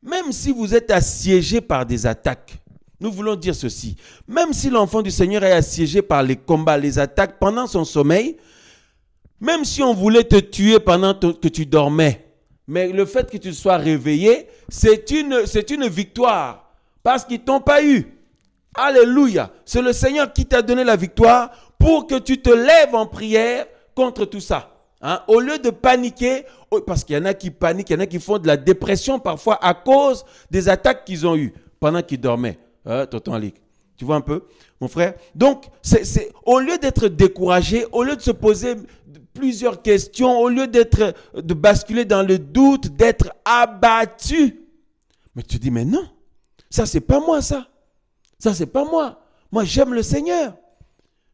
même si vous êtes assiégé par des attaques, nous voulons dire ceci, même si l'enfant du Seigneur est assiégé par les combats, les attaques pendant son sommeil, même si on voulait te tuer pendant que tu dormais, mais le fait que tu sois réveillé, c'est une victoire parce qu'ils ne t'ont pas eu. Alléluia. C'est le Seigneur qui t'a donné la victoire pour que tu te lèves en prière contre tout ça. Au lieu de paniquer, parce qu'il y en a qui paniquent, il y en a qui font de la dépression parfois à cause des attaques qu'ils ont eues pendant qu'ils dormaient. Tonton Alik, tu vois un peu, mon frère? Donc, au lieu d'être découragé, au lieu de se poser plusieurs questions, au lieu de basculer dans le doute, d'être abattu, mais tu dis, mais non, ça c'est pas moi ça. Ça c'est pas moi. Moi j'aime le Seigneur.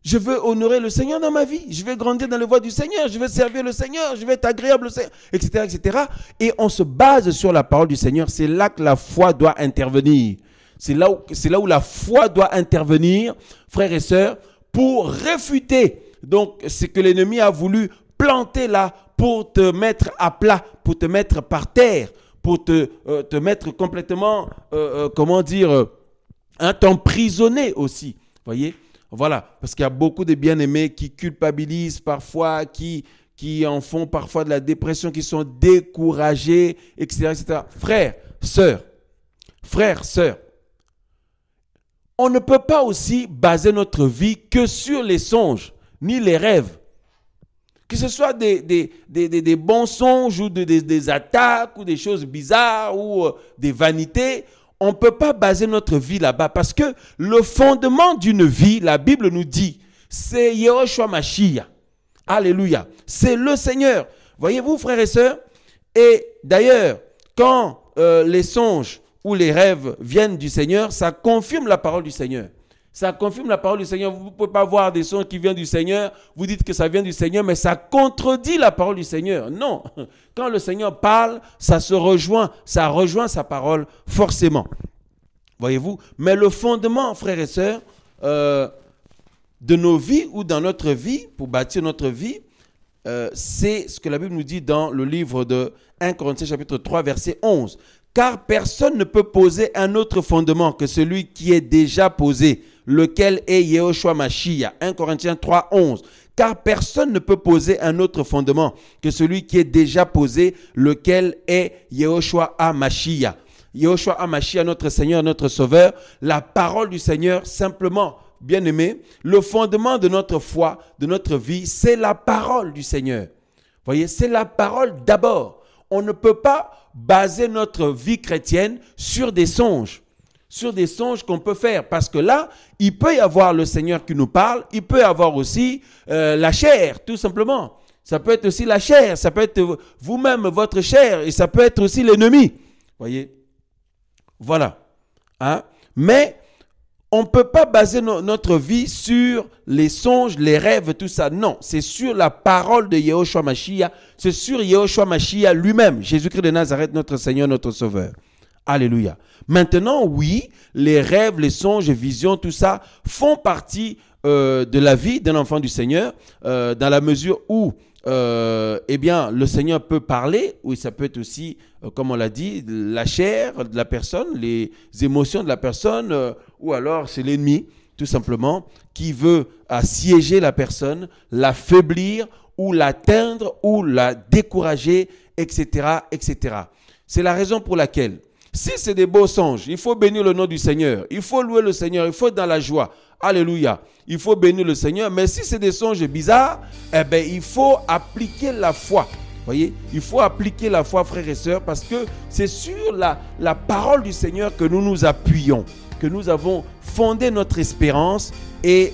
Je veux honorer le Seigneur dans ma vie. Je vais grandir dans les voies du Seigneur. Je veux servir le Seigneur. Je vais être agréable au Seigneur, etc., etc. Et on se base sur la parole du Seigneur. C'est là que la foi doit intervenir. C'est là où la foi doit intervenir, frères et sœurs, pour réfuter donc ce que l'ennemi a voulu planter là pour te mettre à plat, pour te mettre par terre, pour te mettre complètement, t'emprisonner aussi. Voyez? Voilà, parce qu'il y a beaucoup de bien-aimés qui culpabilisent parfois, qui en font parfois de la dépression, qui sont découragés, etc., etc. Frères, sœurs, on ne peut pas aussi baser notre vie que sur les songes, ni les rêves. Que ce soit des bons songes ou des attaques ou des choses bizarres ou des vanités, on ne peut pas baser notre vie là-bas parce que le fondement d'une vie, la Bible nous dit, c'est Yeshua Mashiach. Alléluia. C'est le Seigneur. Voyez-vous, frères et sœurs? Et d'ailleurs, quand les songes ou les rêves viennent du Seigneur, ça confirme la parole du Seigneur. Ça confirme la parole du Seigneur. Vous ne pouvez pas voir des songes qui viennent du Seigneur. Vous dites que ça vient du Seigneur, mais ça contredit la parole du Seigneur. Non. Quand le Seigneur parle, ça rejoint sa parole forcément. Voyez-vous? Mais le fondement, frères et sœurs, de nos vies ou dans notre vie, pour bâtir notre vie, c'est ce que la Bible nous dit dans le livre de 1 Corinthiens chapitre 3, verset 11. Car personne ne peut poser un autre fondement que celui qui est déjà posé, lequel est Yeshua Mashiach. 1 Corinthiens 3, 11. Car personne ne peut poser un autre fondement que celui qui est déjà posé, lequel est Yeshua HaMashiach. Yeshua HaMashiach, notre Seigneur, notre Sauveur, la parole du Seigneur, simplement, bien-aimé, le fondement de notre foi, de notre vie, c'est la parole du Seigneur. Vous voyez, c'est la parole d'abord. On ne peut pas baser notre vie chrétienne sur des songes qu'on peut faire. Parce que là, il peut y avoir le Seigneur qui nous parle, il peut y avoir aussi la chair, tout simplement. Ça peut être aussi la chair, ça peut être vous-même, votre chair, et ça peut être aussi l'ennemi. Voyez? Voilà. Mais on ne peut pas baser notre vie sur les songes, les rêves, tout ça. Non, c'est sur la parole de Yeshua Mashiach. C'est sur Yeshua Mashiach lui-même, Jésus-Christ de Nazareth, notre Seigneur, notre Sauveur. Alléluia. Maintenant, oui, les rêves, les songes, les visions, tout ça font partie de la vie d'un enfant du Seigneur, dans la mesure où eh bien, le Seigneur peut parler, ou ça peut être aussi, comme on l'a dit, la chair de la personne, les émotions de la personne, ou alors c'est l'ennemi, tout simplement, qui veut assiéger la personne, l'affaiblir, ou l'atteindre, ou la décourager, etc., etc. C'est la raison pour laquelle, si c'est des beaux songes, il faut bénir le nom du Seigneur, il faut louer le Seigneur, il faut être dans la joie. Alléluia. Il faut bénir le Seigneur. Mais si c'est des songes bizarres, eh bien, il faut appliquer la foi. Voyez, il faut appliquer la foi, frères et sœurs, parce que c'est sur la parole du Seigneur que nous nous appuyons, que nous avons fondé notre espérance et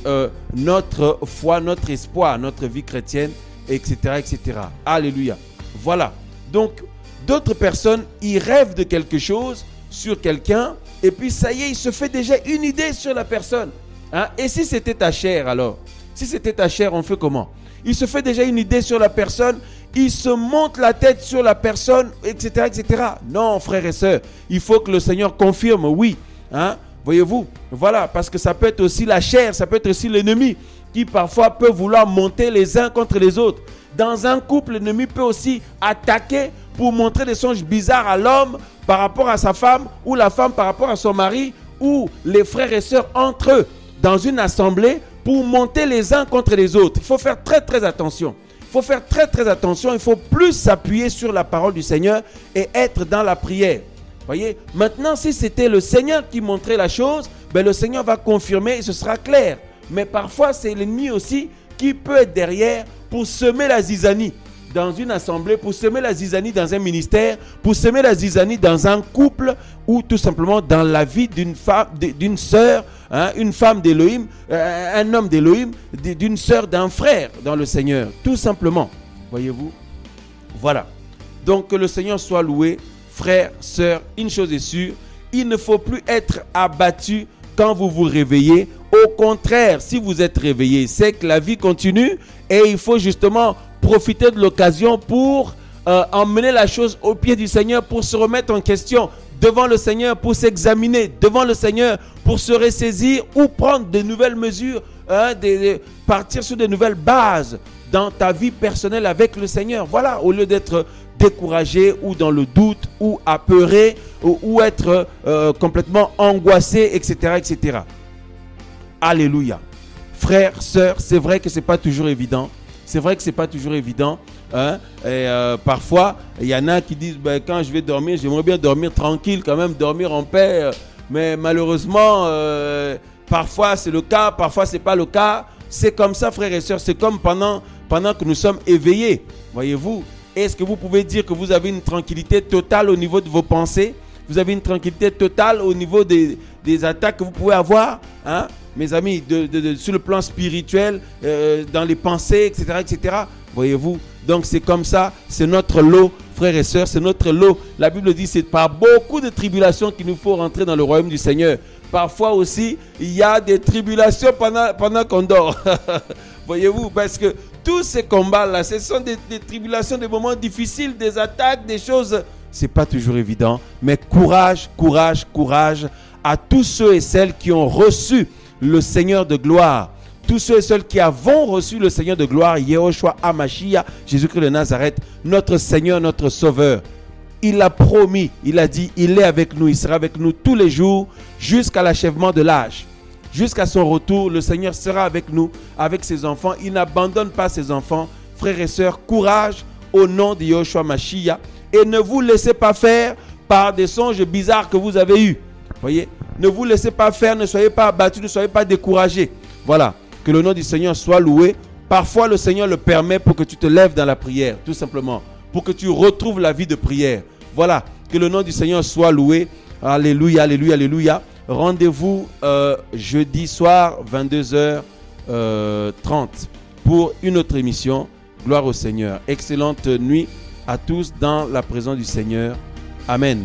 notre foi, notre espoir, notre vie chrétienne, etc., etc. Alléluia. Voilà. Donc, d'autres personnes, ils rêvent de quelque chose sur quelqu'un, et puis ça y est, il se fait déjà une idée sur la personne. Hein? Et si c'était ta chair alors? Si c'était ta chair, on fait comment? Il se fait déjà une idée sur la personne, il se monte la tête sur la personne, etc., etc. Non, frères et sœurs, il faut que le Seigneur confirme, oui. Hein? Voyez-vous? Voilà, parce que ça peut être aussi la chair, ça peut être aussi l'ennemi qui parfois peut vouloir monter les uns contre les autres. Dans un couple, l'ennemi peut aussi attaquer pour montrer des songes bizarres à l'homme par rapport à sa femme, ou la femme par rapport à son mari, ou les frères et sœurs entre eux. Dans une assemblée pour monter les uns contre les autres. Il faut faire très très attention. Il faut faire très très attention. Il faut plus s'appuyer sur la parole du Seigneur et être dans la prière. Voyez, maintenant si c'était le Seigneur qui montrait la chose, ben, le Seigneur va confirmer et ce sera clair. Mais parfois c'est l'ennemi aussi qui peut être derrière pour semer la zizanie dans une assemblée, pour semer la zizanie dans un ministère, pour semer la zizanie dans un couple, ou tout simplement dans la vie d'une femme, d'une sœur, hein, une femme d'Élohim, un homme d'Élohim, d'une sœur, d'un frère dans le Seigneur, tout simplement. Voyez-vous? Voilà. Donc que le Seigneur soit loué, frères, sœurs, une chose est sûre, il ne faut plus être abattu quand vous vous réveillez. Au contraire, si vous êtes réveillé, c'est que la vie continue et il faut justement profiter de l'occasion pour emmener la chose au pied du Seigneur, pour se remettre en question devant le Seigneur, pour s'examiner devant le Seigneur, pour se ressaisir ou prendre de nouvelles mesures, partir sur de nouvelles bases dans ta vie personnelle avec le Seigneur. Voilà, au lieu d'être découragé ou dans le doute ou apeuré ou être complètement angoissé, etc., etc. Alléluia. Frères, sœurs, c'est vrai que ce n'est pas toujours évident. C'est vrai que ce n'est pas toujours évident. Hein? Et parfois, il y en a qui disent ben, quand je vais dormir, j'aimerais bien dormir tranquille, quand même dormir en paix. Mais malheureusement, parfois c'est le cas, parfois ce n'est pas le cas. C'est comme ça, frères et sœurs. C'est comme pendant que nous sommes éveillés. Voyez-vous? Est-ce que vous pouvez dire que vous avez une tranquillité totale au niveau de vos pensées? Vous avez une tranquillité totale au niveau des attaques que vous pouvez avoir, hein? Mes amis, sur le plan spirituel, dans les pensées, etc., etc. Voyez-vous? Donc c'est comme ça, c'est notre lot, frères et sœurs, c'est notre lot. La Bible dit c'est par beaucoup de tribulations qu'il nous faut rentrer dans le royaume du Seigneur. Parfois aussi, il y a des tribulations pendant qu'on dort. Voyez-vous? Parce que tous ces combats-là, ce sont des tribulations, des moments difficiles, des attaques, des choses. Ce n'est pas toujours évident. Mais courage, courage, courage à tous ceux et celles qui ont reçu le Seigneur de gloire. Tous ceux et celles qui avons reçu le Seigneur de gloire, Yehoshua HaMashiach, Jésus-Christ de Nazareth, notre Seigneur, notre Sauveur. Il a promis, il a dit, il est avec nous, il sera avec nous tous les jours jusqu'à l'achèvement de l'âge. Jusqu'à son retour, le Seigneur sera avec nous, avec ses enfants. Il n'abandonne pas ses enfants. Frères et sœurs, courage au nom de Yehoshua HaMashiach. Et ne vous laissez pas faire par des songes bizarres que vous avez eus. Voyez, ne vous laissez pas faire, ne soyez pas abattus, ne soyez pas découragés. Voilà, que le nom du Seigneur soit loué. Parfois, le Seigneur le permet pour que tu te lèves dans la prière, tout simplement. Pour que tu retrouves la vie de prière. Voilà, que le nom du Seigneur soit loué. Alléluia, alléluia, alléluia. Rendez-vous jeudi soir, 22h30, pour une autre émission. Gloire au Seigneur. Excellente nuit à tous dans la présence du Seigneur. Amen.